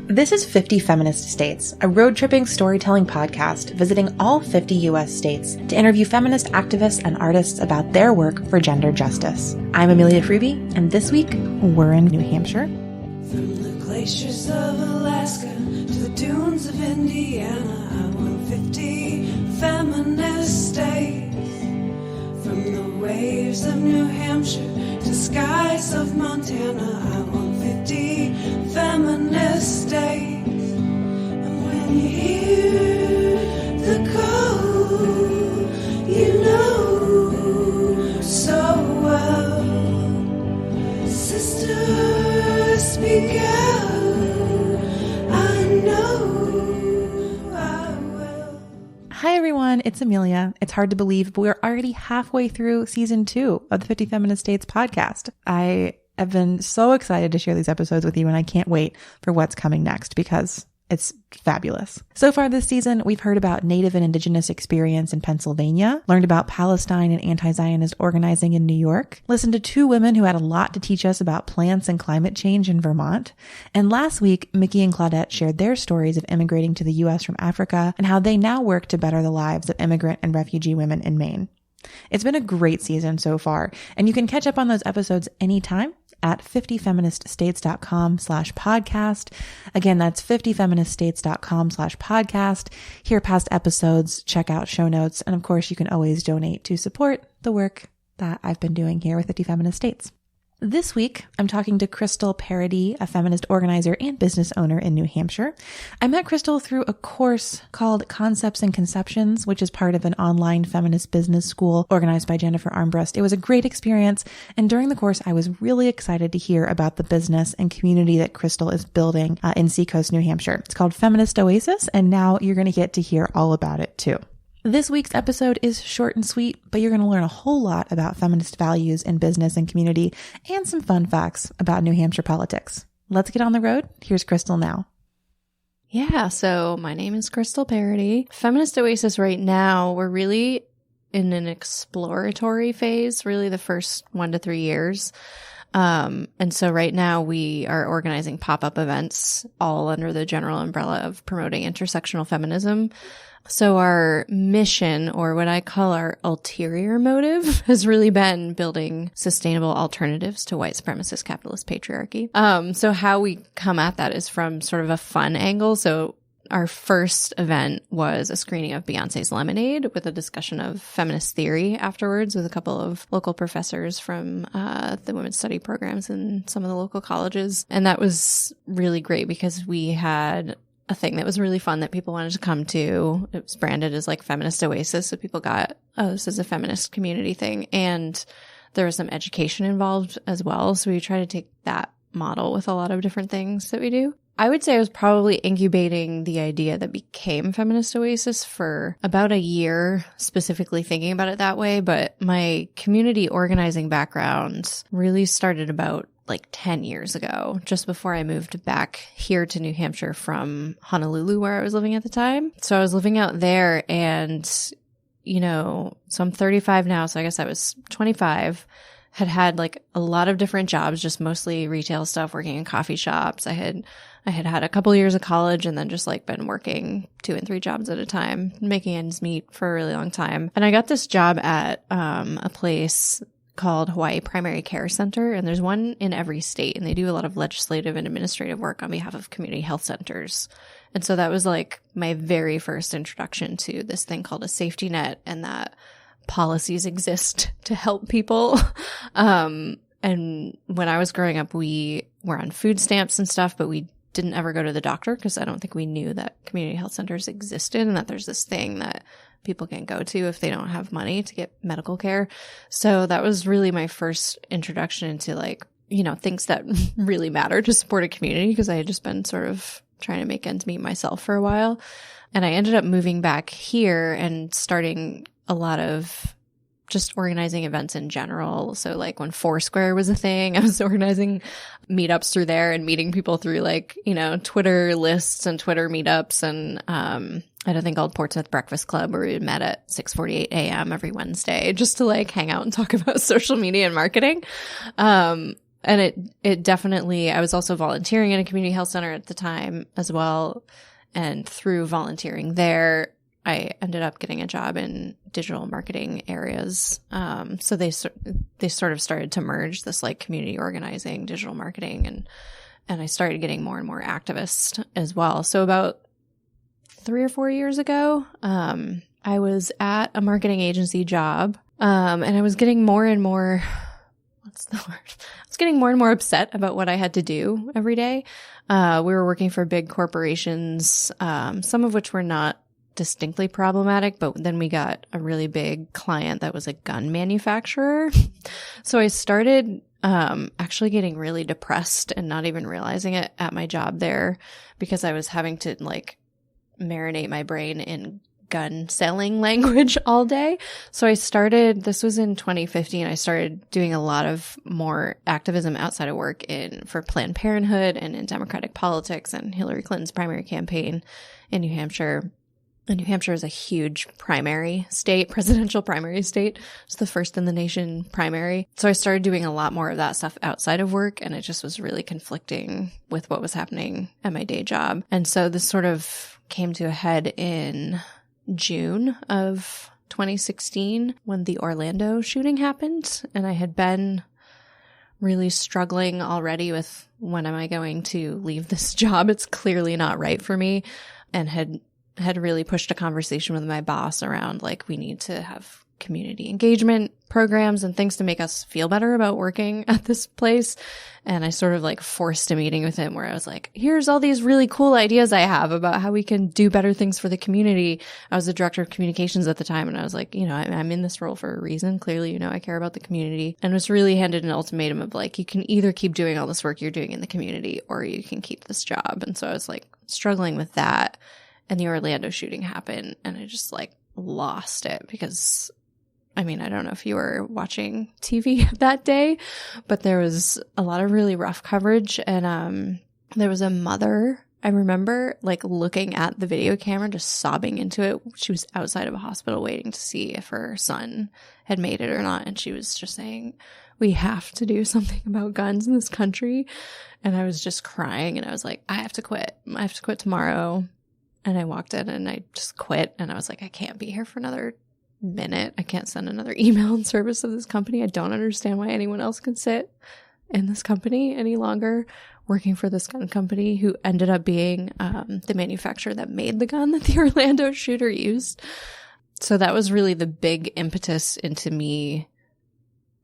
This is 50 Feminist States, a road-tripping storytelling podcast visiting all 50 U.S. states to interview feminist activists and artists about their work for gender justice. I'm Amelia Hruby, and this week, we're in New Hampshire. From the glaciers of Alaska to the dunes of Indiana, I want 50 feminist states. From the waves of New Hampshire to skies of Montana, I want 50 feminist states. And when you hear the call, you know so well. Sisters, speak out, I know I will. Hi everyone, it's Amelia. It's hard to believe, but we're already halfway through season 2 of the 50 Feminist States podcast. I have been so excited to share these episodes with you, and I can't wait for what's coming next because it's fabulous. So far this season, we've heard about Native and Indigenous experience in Pennsylvania, learned about Palestine and anti-Zionist organizing in New York, listened to 2 women who had a lot to teach us about plants and climate change in Vermont, and last week, Mickey and Claudette shared their stories of immigrating to the U.S. from Africa and how they now work to better the lives of immigrant and refugee women in Maine. It's been a great season so far, and you can catch up on those episodes anytime at 50feministstates.com/podcast. Again, that's 50feministstates.com/podcast. Hear past episodes, check out show notes, and of course, you can always donate to support the work that I've been doing here with 50 Feminist States. This week, I'm talking to Crystal Paradis, a feminist organizer and business owner in New Hampshire. I met Crystal through a course called Concepts and Conceptions, which is part of an online feminist business school organized by Jennifer Armbrust. It was a great experience, and during the course, I was really excited to hear about the business and community that Crystal is building in seacoast, New Hampshire. It's called Feminist Oasis, and now you're going to get to hear all about it too. This week's episode is short and sweet, but you're going to learn a whole lot about feminist values in business and community and some fun facts about New Hampshire politics. Let's get on the road. Here's Crystal now. Yeah, so my name is Crystal Paradis. Feminist Oasis right now, we're really in an exploratory phase, really the first 1 to 3 years. And so right now we are organizing pop-up events all under the general umbrella of promoting intersectional feminism. So our mission, or what I call our ulterior motive, has really been building sustainable alternatives to white supremacist capitalist patriarchy. So how we come at that is from sort of a fun angle. So our first event was a screening of Beyonce's Lemonade with a discussion of feminist theory afterwards with a couple of local professors from the women's study programs in some of the local colleges. And that was really great because we had a thing that was really fun that people wanted to come to. It was branded as like Feminist Oasis. So people got, oh, this is a feminist community thing. And there was some education involved as well. So we try to take that model with a lot of different things that we do. I would say I was probably incubating the idea that became Feminist Oasis for about a year, specifically thinking about it that way. But my community organizing background really started about like 10 years ago, just before I moved back here to New Hampshire from Honolulu, where I was living at the time. So I was living out there and, you know, so I'm 35 now. So I guess I was 25, had like a lot of different jobs, just mostly retail stuff, working in coffee shops. I had a couple years of college and then just like been working 2 and 3 jobs at a time, making ends meet for a really long time. And I got this job at a place called Hawaii Primary Care Center, and there's one in every state, and they do a lot of legislative and administrative work on behalf of community health centers. And so that was like my very first introduction to this thing called a safety net, and that policies exist to help people. And when I was growing up, we were on food stamps and stuff, but we didn't ever go to the doctor because I don't think we knew that community health centers existed and that there's this thing that people can go to if they don't have money to get medical care. So that was really my first introduction into like, you know, things that really matter to support a community, because I had just been sort of trying to make ends meet myself for a while. And I ended up moving back here and starting a lot of just organizing events in general. So like when Foursquare was a thing, I was organizing meetups through there and meeting people through like, you know, Twitter lists and Twitter meetups. And I had a thing called Portsmouth Breakfast Club where we met at 6:48 a.m. every Wednesday just to like hang out and talk about social media and marketing. And it definitely, I was also volunteering in a community health center at the time as well. And through volunteering there, I ended up getting a job in digital marketing areas. So they sort of started to merge this like community organizing, digital marketing, and I started getting more and more activist as well. So about 3 or 4 years ago, I was at a marketing agency job, and I was getting more and more, what's the word? I was getting more and more upset about what I had to do every day. We were working for big corporations, some of which were not distinctly problematic, but then we got a really big client that was a gun manufacturer. So I started actually getting really depressed and not even realizing it at my job there, because I was having to like marinate my brain in gun selling language all day. So I started, this was in 2015, I started doing a lot of more activism outside of work for Planned Parenthood and in Democratic politics and Hillary Clinton's primary campaign in New Hampshire. And New Hampshire is a huge primary state, presidential primary state. It's the first in the nation primary. So I started doing a lot more of that stuff outside of work, and it just was really conflicting with what was happening at my day job. And so this sort of came to a head in June of 2016 when the Orlando shooting happened. And I had been really struggling already with, when am I going to leave this job? It's clearly not right for me. And had really pushed a conversation with my boss around like, we need to have community engagement programs and things to make us feel better about working at this place. And I sort of like forced a meeting with him where I was like, here's all these really cool ideas I have about how we can do better things for the community. I was the director of communications at the time, and I was like, I'm in this role for a reason. Clearly, I care about the community, and was really handed an ultimatum of like, you can either keep doing all this work you're doing in the community, or you can keep this job. And so I was like struggling with that. And the Orlando shooting happened, and I just like lost it because, I don't know if you were watching TV that day, but there was a lot of really rough coverage. And there was a mother, I remember like looking at the video camera, just sobbing into it. She was outside of a hospital waiting to see if her son had made it or not. And she was just saying, we have to do something about guns in this country. And I was just crying, and I was like, I have to quit. I have to quit tomorrow. And I walked in and I just quit, and I was like, I can't be here for another minute. I can't send another email in service of this company. I don't understand why anyone else can sit in this company any longer, working for this gun company who ended up being the manufacturer that made the gun that the Orlando shooter used. So that was really the big impetus into me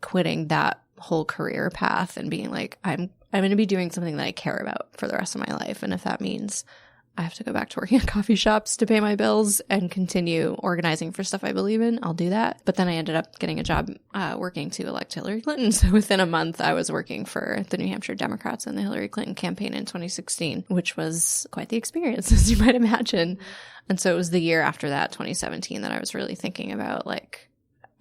quitting that whole career path and being like, I'm going to be doing something that I care about for the rest of my life. And if that means I have to go back to working at coffee shops to pay my bills and continue organizing for stuff I believe in, I'll do that. But then I ended up getting a job working to elect Hillary Clinton. So within a month, I was working for the New Hampshire Democrats in the Hillary Clinton campaign in 2016, which was quite the experience, as you might imagine. And so it was the year after that, 2017, that I was really thinking about like,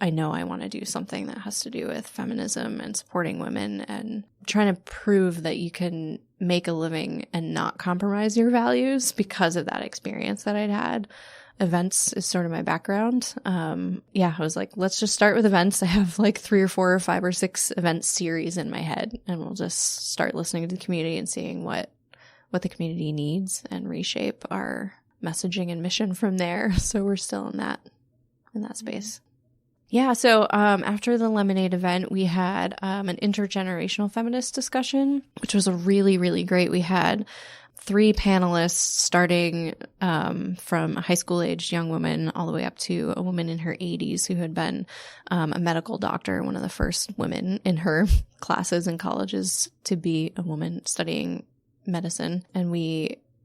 I know I want to do something that has to do with feminism and supporting women and trying to prove that you can make a living and not compromise your values because of that experience that I'd had. Events is sort of my background. I was like, let's just start with events. I have like 3 or 4 or 5 or 6 event series in my head, and we'll just start listening to the community and seeing what the community needs and reshape our messaging and mission from there. So we're still in that space. Yeah, so after the Lemonade event, we had an intergenerational feminist discussion, which was a really, really great. We had 3 panelists starting from a high school-aged young woman all the way up to a woman in her 80s who had been a medical doctor, one of the first women in her classes and colleges to be a woman studying medicine. And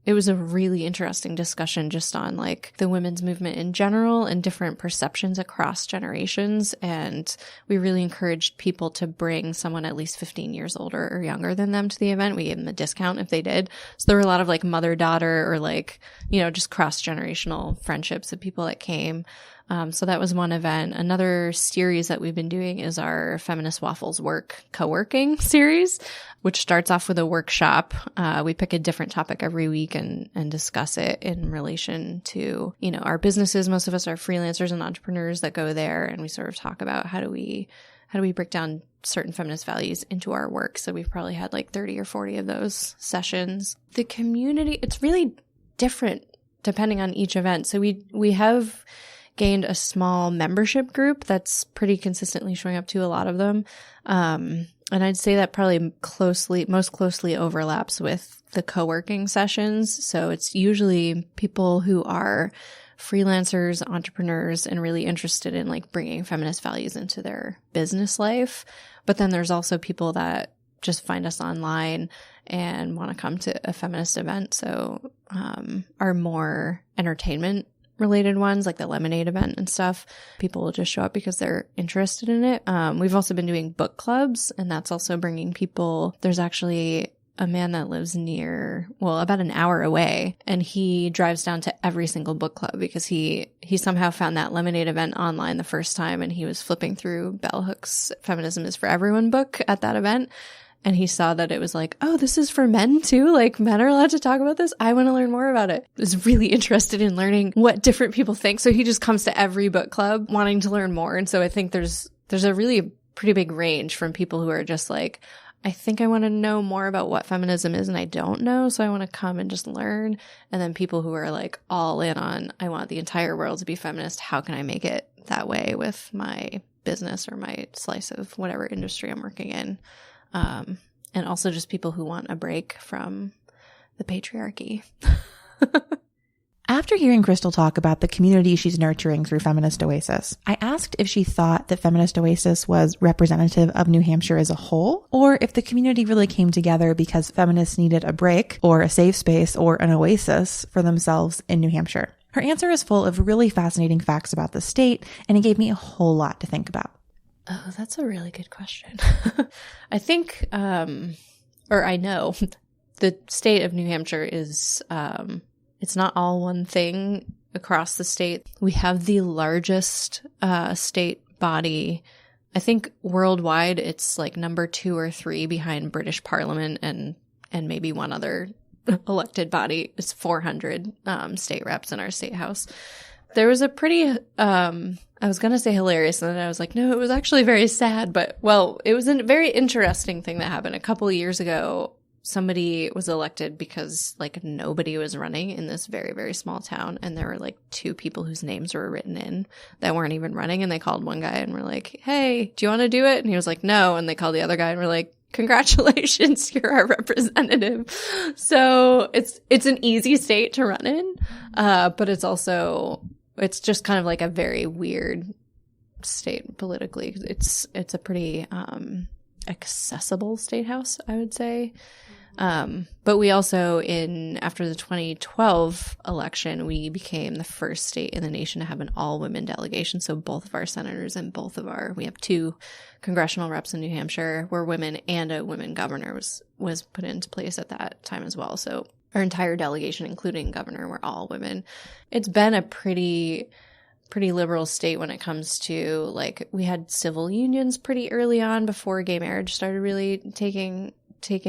it was a really interesting discussion just on like the women's movement in general and different perceptions across generations. And we really encouraged people to bring someone at least 15 years older or younger than them to the event. We gave them a discount if they did. So there were a lot of like mother-daughter or like, just cross-generational friendships of people that came. So that was one event. Another series that we've been doing is our Feminist Waffles co-working series, which starts off with a workshop. We pick a different topic every week and discuss it in relation to, our businesses. Most of us are freelancers and entrepreneurs that go there, and we sort of talk about how do we how do we break down certain feminist values into our work? So we've probably had like 30 or 40 of those sessions. The community, it's really different depending on each event. So we have gained a small membership group that's pretty consistently showing up to a lot of them. And I'd say that probably most closely overlaps with the co-working sessions. So it's usually people who are freelancers, entrepreneurs, and really interested in like bringing feminist values into their business life. But then there's also people that just find us online and want to come to a feminist event. So our more entertainment related ones, like the Lemonade event and stuff, people will just show up because they're interested in it. We've also been doing book clubs, and that's also bringing people. There's actually a man that lives about an hour away, and he drives down to every single book club because he somehow found that Lemonade event online the first time, and he was flipping through Bell Hook's Feminism is for Everyone book at that event. And he saw that it was like, oh, this is for men too? Like, men are allowed to talk about this? I want to learn more about it. I was really interested in learning what different people think. So he just comes to every book club wanting to learn more. And so I think there's a really pretty big range from people who are just like, I think I want to know more about what feminism is and I don't know, so I want to come and just learn. And then people who are like all in on, I want the entire world to be feminist. How can I make it that way with my business or my slice of whatever industry I'm working in? And also just people who want a break from the patriarchy. After hearing Crystal talk about the community she's nurturing through Feminist Oasis, I asked if she thought that Feminist Oasis was representative of New Hampshire as a whole, or if the community really came together because feminists needed a break or a safe space or an oasis for themselves in New Hampshire. Her answer is full of really fascinating facts about the state, and it gave me a whole lot to think about. Oh, that's a really good question. I think, or I know, the state of New Hampshire is, it's not all one thing across the state. We have the largest state body. I think worldwide it's like number 2 or 3 behind British Parliament and maybe one other elected body. It's 400 state reps in our state house. There was a pretty, I was going to say hilarious, and then I was like, no, it was actually very sad. But, well, it was a very interesting thing that happened. A couple of years ago, somebody was elected because, like, nobody was running in this very, very small town. And there were, like, 2 people whose names were written in that weren't even running. And they called one guy and were like, hey, do you want to do it? And he was like, no. And they called the other guy and were like, congratulations, you're our representative. So it's an easy state to run in, but it's just kind of like a very weird state politically. It's a pretty accessible state house, I would say. But we also, after the 2012 election, we became the first state in the nation to have an all-women delegation. So both of our senators and we have 2 congressional reps in New Hampshire were women, and a women governor was put into place at that time as well. So our entire delegation, including governor, were all women. It's been a pretty liberal state when it comes to, like, we had civil unions pretty early on before gay marriage started really taking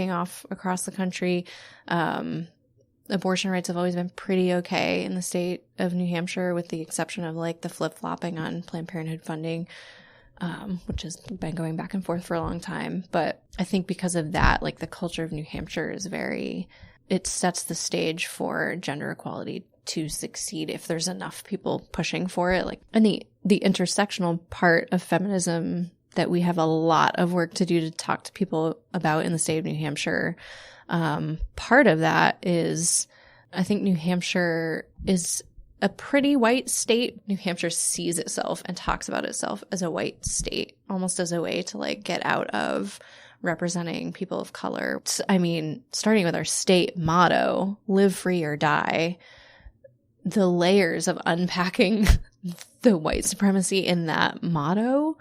off across the country. Abortion rights have always been pretty okay in the state of New Hampshire, with the exception of like the flip-flopping on Planned Parenthood funding, which has been going back and forth for a long time. But I think because of that, like, the culture of New Hampshire is it sets the stage for gender equality to succeed if there's enough people pushing for it. Like, and the intersectional part of feminism that we have a lot of work to do to talk to people about in the state of New Hampshire. Part of that is, I think New Hampshire is a pretty white state. New Hampshire sees itself and talks about itself as a white state, almost as a way to, like, get out of representing people of color. I mean, starting with our state motto, live free or die, the layers of unpacking the white supremacy in that motto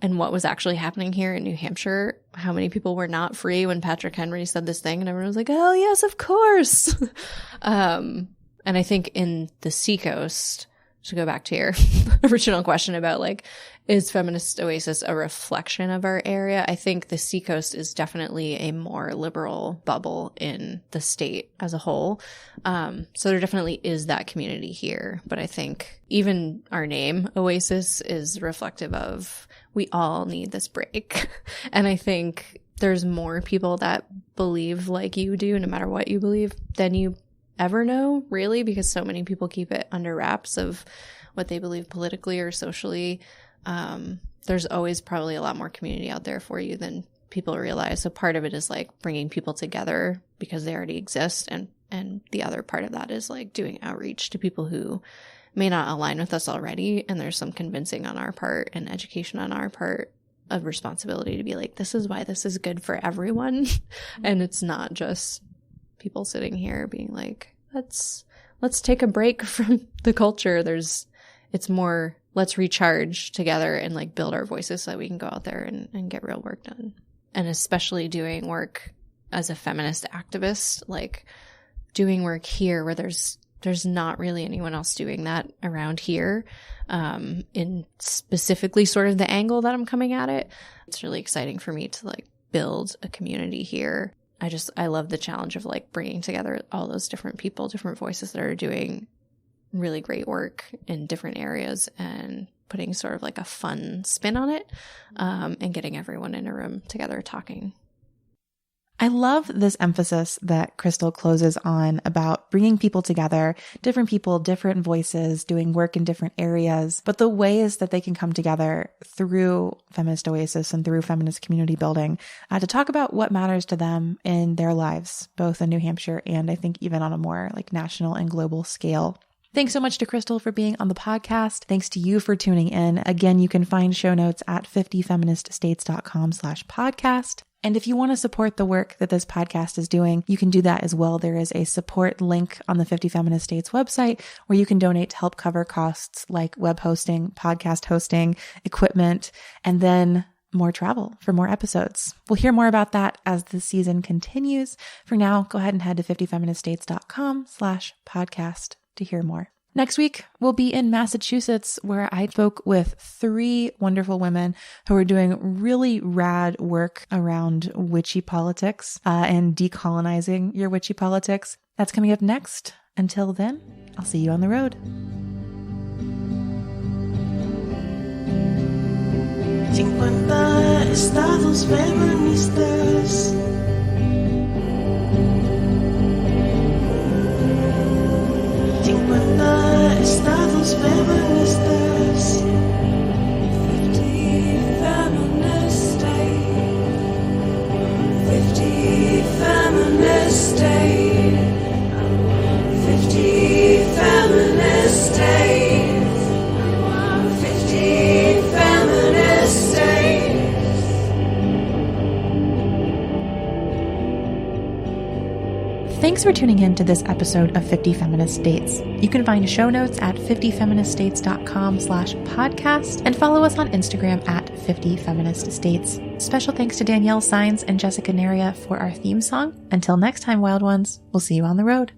and what was actually happening here in New Hampshire, how many people were not free when Patrick Henry said this thing, and everyone was like, oh, yes, of course. And I think in the seacoast, to go back to your original question about, like, is Feminist Oasis a reflection of our area? I think the seacoast is definitely a more liberal bubble in the state as a whole. So there definitely is that community here. But I think even our name, Oasis, is reflective of we all need this break. And I think there's more people that believe like you do, no matter what you believe, than you ever know, really, because so many people keep it under wraps of what they believe politically or socially. There's always probably a lot more community out there for you than people realize. So part of it is like bringing people together because they already exist. And the other part of that is like doing outreach to people who may not align with us already. And there's some convincing on our part and education on our part of responsibility to be like, this is why this is good for everyone. And it's not just people sitting here being like, let's take a break from the culture. It's more, let's recharge together and like build our voices so that we can go out there and get real work done. And especially doing work as a feminist activist, like doing work here where there's not really anyone else doing that around here, in specifically sort of the angle that I'm coming at it. It's really exciting for me to like build a community here. I love the challenge of like bringing together all those different people, different voices that are doing really great work in different areas and putting sort of like a fun spin on it, and getting everyone in a room together talking. I love this emphasis that Crystal closes on about bringing people together, different people, different voices, doing work in different areas, but the ways that they can come together through Feminist Oasis and through feminist community building, to talk about what matters to them in their lives, both in New Hampshire and I think even on a more like national and global scale. Thanks so much to Crystal for being on the podcast. Thanks to you for tuning in. Again, you can find show notes at 50feministstates.com/podcast. And if you want to support the work that this podcast is doing, you can do that as well. There is a support link on the 50 Feminist States website where you can donate to help cover costs like web hosting, podcast hosting, equipment, and then more travel for more episodes. We'll hear more about that as the season continues. For now, go ahead and head to 50feministstates.com/podcast to hear more. Next week, we'll be in Massachusetts, where I spoke with 3 wonderful women who are doing really rad work around witchy politics and decolonizing your witchy politics. That's coming up next. Until then, I'll see you on the road. 50 estados feministas. 50 estados feministas. 50 feminist states. 50 feminist states. 50 feminist states. 50 feminist states. Thanks for tuning in to this episode of 50 Feminist States. You can find show notes at 50feministstates.com/podcast and follow us on Instagram at 50 Feminist States. Special thanks to Danielle Sines and Jessica Neria for our theme song. Until next time, wild ones, we'll see you on the road.